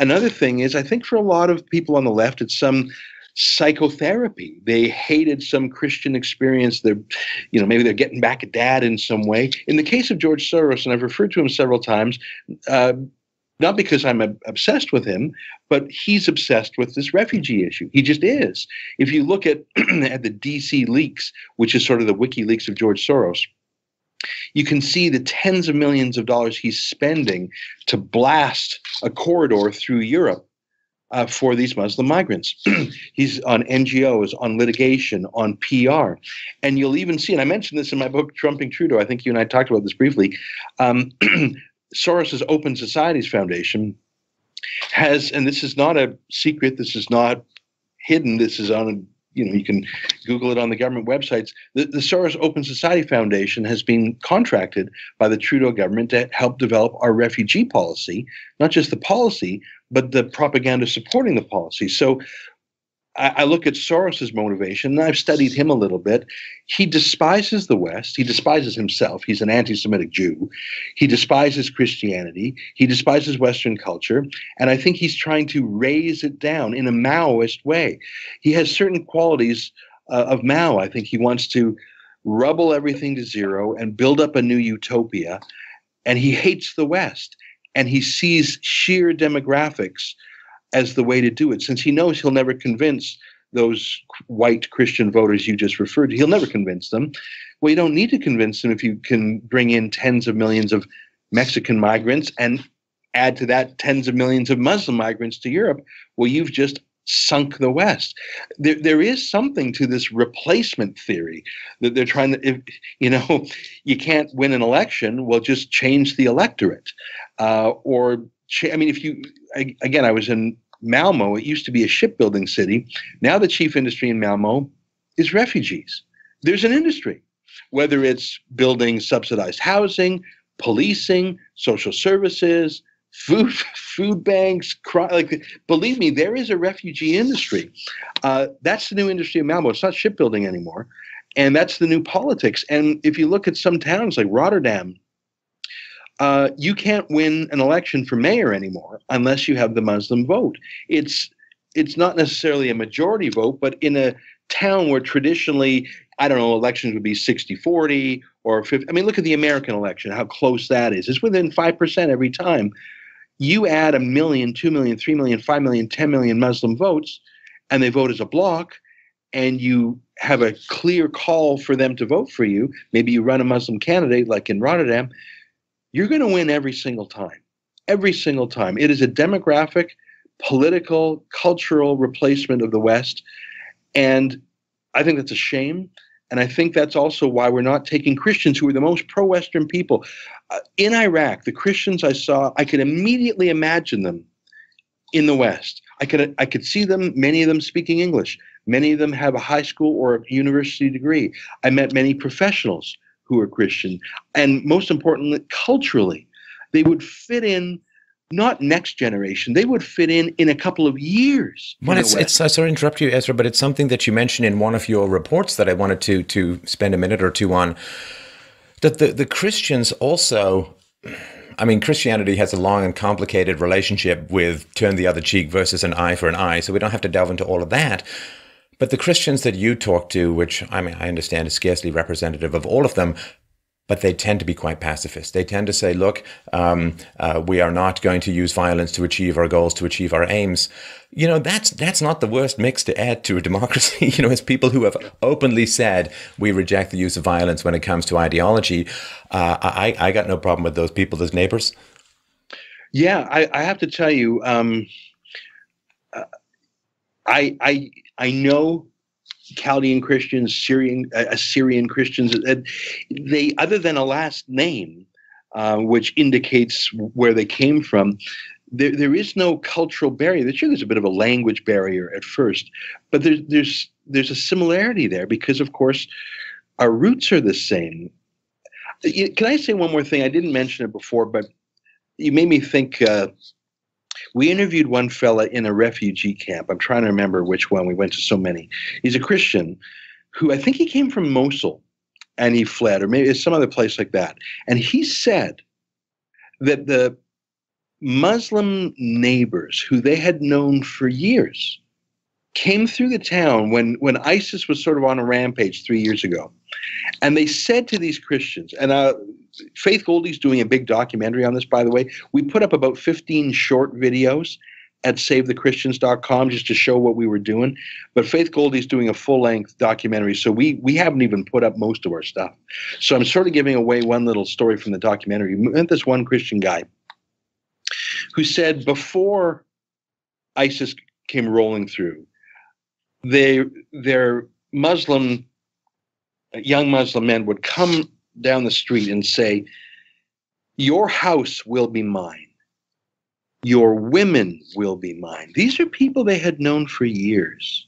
Another thing is, I think for a lot of people on the left, it's some psychotherapy. They hated some Christian experience. Maybe they're getting back at dad in some way. In the case of George Soros, and I've referred to him several times, not because I'm obsessed with him, but he's obsessed with this refugee issue. He just is. If you look at the DC leaks, which is sort of the WikiLeaks of George Soros, you can see the tens of millions of dollars he's spending to blast a corridor through Europe for these Muslim migrants. He's on NGOs, on litigation, on PR. And you'll even see, and I mentioned this in my book, Trumping Trudeau, I think you and I talked about this briefly, Soros's Open Societies Foundation has, and this is not a secret, this is not hidden, this is on, you can Google it on the government websites. The Soros Open Society Foundation has been contracted by the Trudeau government to help develop our refugee policy, not just the policy, but the propaganda supporting the policy. So I look at Soros's motivation, and I've studied him a little bit. He despises the West. He despises himself. He's an anti-Semitic Jew. He despises Christianity. He despises Western culture. And I think he's trying to raise it down in a Maoist way. He has certain qualities of Mao. I think he wants to rubble everything to zero and build up a new utopia. And he hates the West. And he sees sheer demographics as the way to do it, since he knows he'll never convince those white Christian voters you just referred to. He'll never convince them. Well, you don't need to convince them if you can bring in tens of millions of Mexican migrants and add to that tens of millions of Muslim migrants to Europe. Well, you've just sunk the West. There is something to this replacement theory that they're trying to, if, you can't win an election, well, just change the electorate. I was in Malmo. It used to be a shipbuilding city. Now the chief industry in Malmo is refugees. There's an industry, whether it's building subsidized housing, policing, social services, food banks. Believe me, there is a refugee industry. That's the new industry of Malmo. It's not shipbuilding anymore. And that's the new politics. And if you look at some towns like Rotterdam, you can't win an election for mayor anymore unless you have the Muslim vote. It's not necessarily a majority vote, but in a town where traditionally, I don't know, elections would be 60-40 or 50. I mean, look at the American election, how close that is. It's within 5% every time. You add 1 million, 2 million, 3 million, 5 million, 10 million Muslim votes, and they vote as a bloc, and you have a clear call for them to vote for you. Maybe you run a Muslim candidate like in Rotterdam. You're going to win every single time. Every single time. It is a demographic, political, cultural replacement of the West. And I think that's a shame. And I think that's also why we're not taking Christians who are the most pro-Western people. In Iraq, the Christians I saw, I could immediately imagine them in the West. I could see them, many of them speaking English. Many of them have a high school or a university degree. I met many professionals who are Christian. And most importantly, culturally, they would fit in. Not next generation. They would fit in a couple of years. Well, it's sorry to interrupt you, Ezra, but it's something that you mentioned in one of your reports that I wanted to spend a minute or two on. That the Christians also, I mean, Christianity has a long and complicated relationship with turn the other cheek versus an eye for an eye, so we don't have to delve into all of that. But the Christians that you talk to, which I understand is scarcely representative of all of them, but they tend to be quite pacifist. They tend to say, look, we are not going to use violence to achieve our goals, to achieve our aims. That's not the worst mix to add to a democracy. As people who have openly said, we reject the use of violence when it comes to ideology. I got no problem with those people as neighbors. Yeah, I have to tell you, I know Chaldean Christians, Assyrian Christians, they, other than a last name, which indicates where they came from, there is no cultural barrier. Sure, there's a bit of a language barrier at first, but there's a similarity there because, of course, our roots are the same. Can I say one more thing? I didn't mention it before, but you made me think. We interviewed one fella in a refugee camp. I'm trying to remember which one. We went to so many. He's a Christian who I think he came from Mosul and he fled, or maybe it's some other place like that. And he said that the Muslim neighbors who they had known for years came through the town when ISIS was sort of on a rampage 3 years ago. And they said to these Christians, and Faith Goldie's doing a big documentary on this, by the way. We put up about 15 short videos at SaveTheChristians.com just to show what we were doing. But Faith Goldie's doing a full-length documentary, so we haven't even put up most of our stuff. So I'm sort of giving away one little story from the documentary. We met this one Christian guy who said before ISIS came rolling through, their young Muslim men would come down the street and say, your house will be mine. Your women will be mine. These are people they had known for years.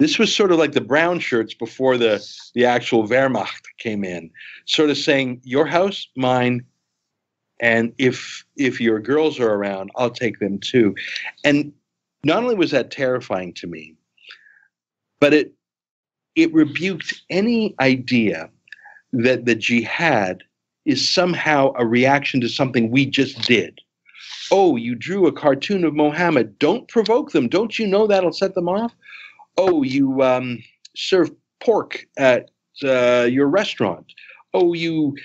This was sort of like the brown shirts before the actual Wehrmacht came in, sort of saying, your house, mine, and if your girls are around, I'll take them too. And not only was that terrifying to me, but it rebuked any idea that the jihad is somehow a reaction to something we just did. Oh, you drew a cartoon of Mohammed. Don't provoke them. Don't you know that'll set them off? Oh, you serve pork at your restaurant. Oh, you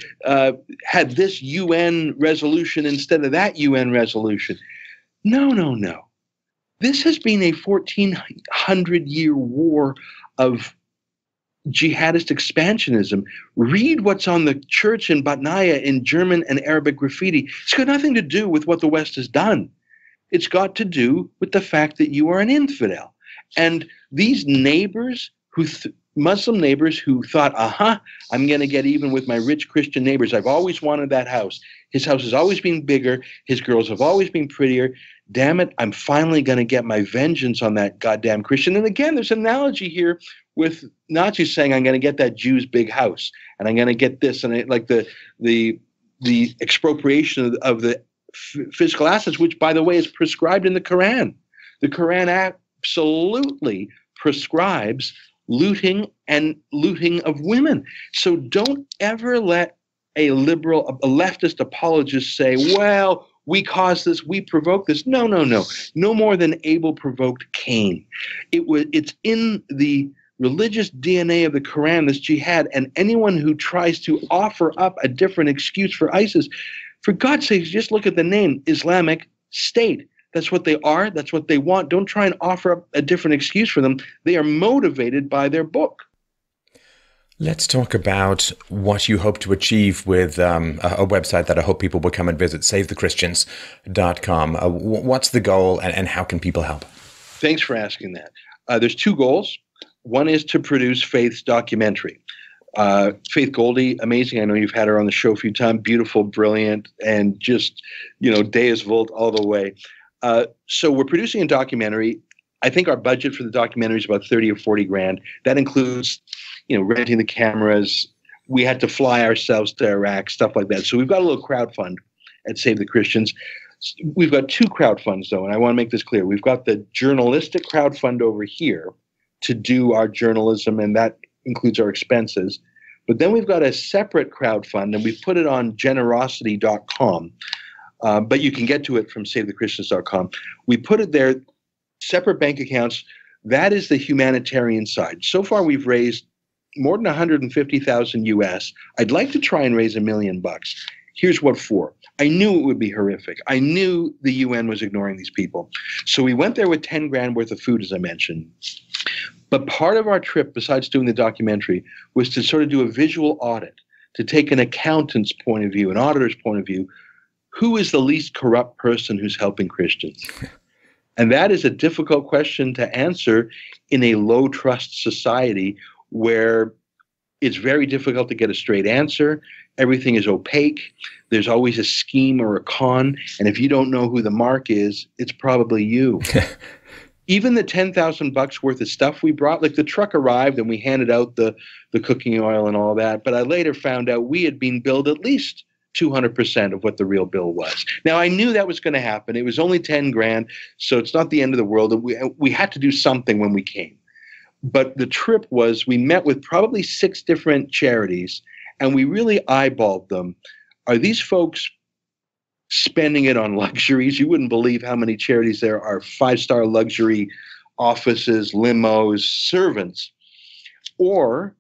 had this UN resolution instead of that UN resolution. No. This has been a 1,400-year war of jihadist expansionism. Read what's on the church in Batnaya in German and Arabic graffiti. It's got nothing to do with what the West has done. It's got to do with the fact that you are an infidel. And these neighbors, Muslim neighbors who thought, I'm going to get even with my rich Christian neighbors. I've always wanted that house. His house has always been bigger. His girls have always been prettier. Damn it, I'm finally going to get my vengeance on that goddamn Christian. And again, there's an analogy here with Nazis saying, I'm going to get that Jew's big house, and I'm going to get this, and like the expropriation of the physical assets, which, by the way, is prescribed in the Quran. The Quran absolutely prescribes looting of women. So don't ever let a leftist apologist say, well, we caused this, we provoked this. No. No more than Abel provoked Cain. It's in the religious DNA of the Quran, this jihad, and anyone who tries to offer up a different excuse for ISIS, for God's sake, just look at the name, Islamic State. That's what they are. That's what they want. Don't try and offer up a different excuse for them. They are motivated by their book. Let's talk about what you hope to achieve with a website that I hope people will come and visit, SaveTheChristians.com. What's the goal, and how can people help? Thanks for asking that. There's two goals. One is to produce Faith's documentary. Faith Goldie, amazing. I know you've had her on the show a few times. Beautiful, brilliant, and just, Deus Vult all the way. So we're producing a documentary. I think our budget for the documentary is about 30 or 40 grand. That includes, renting the cameras. We had to fly ourselves to Iraq, stuff like that. So we've got a little crowdfund at Save the Christians. We've got two crowdfunds, though, and I want to make this clear. We've got the journalistic crowdfund over here to do our journalism, and that includes our expenses. But then we've got a separate crowdfund, and we've put it on generosity.com. But you can get to it from SaveTheChristians.com. We put it there, separate bank accounts. That is the humanitarian side. So far, we've raised more than 150,000 US. I'd like to try and raise $1 million. Here's what for. I knew it would be horrific. I knew the UN was ignoring these people. So we went there with 10 grand worth of food, as I mentioned. But part of our trip, besides doing the documentary, was to sort of do a visual audit, to take an accountant's point of view, an auditor's point of view. Who is the least corrupt person who's helping Christians? And that is a difficult question to answer in a low-trust society where it's very difficult to get a straight answer. Everything is opaque. There's always a scheme or a con. And if you don't know who the mark is, it's probably you. Even the $10,000 worth of stuff we brought, like the truck arrived and we handed out the cooking oil and all that. But I later found out we had been billed at least 200% of what the real bill was. Now, I knew that was going to happen. It was only 10 grand, so it's not the end of the world. We had to do something when we came. But the trip was, we met with probably 6 different charities, and we really eyeballed them. Are these folks spending it on luxuries? You wouldn't believe how many charities there are, 5-star luxury offices, limos, servants. Or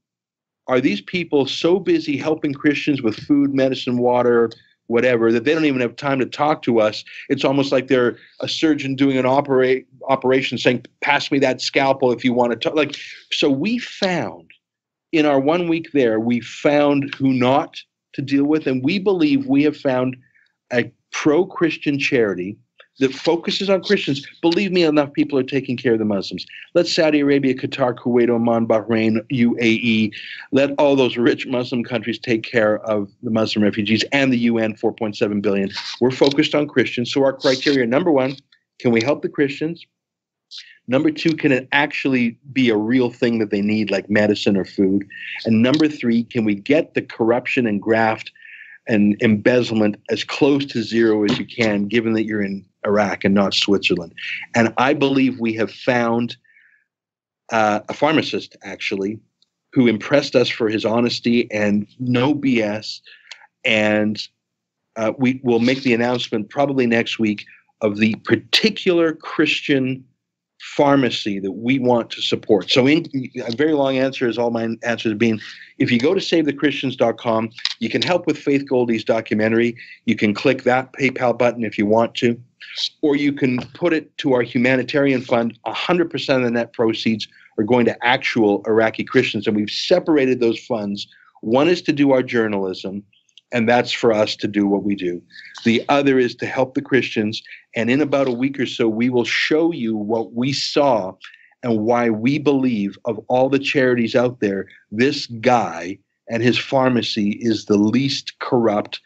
are these people so busy helping Christians with food, medicine, water, whatever, that they don't even have time to talk to us? It's almost like they're a surgeon doing an operation saying, pass me that scalpel if you want to talk. So we found, in our 1 week there, we found who not to deal with, and we believe we have found a pro-Christian charity that focuses on Christians. Believe me, enough people are taking care of the Muslims. Let Saudi Arabia, Qatar, Kuwait, Oman, Bahrain, UAE, let all those rich Muslim countries take care of the Muslim refugees, and the UN, 4.7 billion. We're focused on Christians. So our criteria, number 1, can we help the Christians? Number 2, can it actually be a real thing that they need, like medicine or food? And number 3, can we get the corruption and graft and embezzlement as close to zero as you can, given that you're in Iraq and not Switzerland? And I believe we have found a pharmacist, actually, who impressed us for his honesty and no BS. And we will make the announcement probably next week of the particular Christian pharmacy that we want to support. So a very long answer is all my answers being, if you go to SaveTheChristians.com, you can help with Faith Goldie's documentary. You can click that PayPal button if you want to, or you can put it to our humanitarian fund. 100% of the net proceeds are going to actual Iraqi Christians, and we've separated those funds. One is to do our journalism, and that's for us to do what we do. The other is to help the Christians, and in about a week or so, we will show you what we saw and why we believe, of all the charities out there, this guy and his pharmacy is the least corrupt,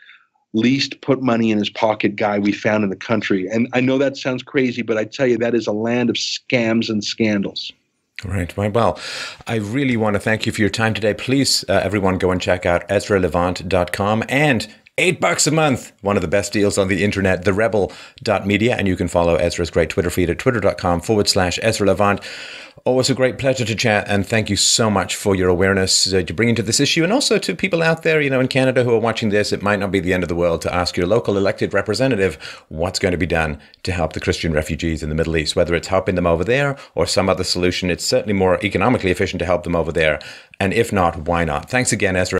least put money in his pocket guy we found in the country. And I know that sounds crazy, but I tell you, that is a land of scams and scandals. Right. Well, I really want to thank you for your time today. Please, everyone, go and check out EzraLevant.com and $8 a month, one of the best deals on the internet, therebel.media. And you can follow Ezra's great Twitter feed at twitter.com/Ezra Levant. Always a great pleasure to chat. And thank you so much for your awareness to bring to this issue. And also to people out there, in Canada who are watching this, it might not be the end of the world to ask your local elected representative what's going to be done to help the Christian refugees in the Middle East, whether it's helping them over there or some other solution. It's certainly more economically efficient to help them over there. And if not, why not? Thanks again, Ezra.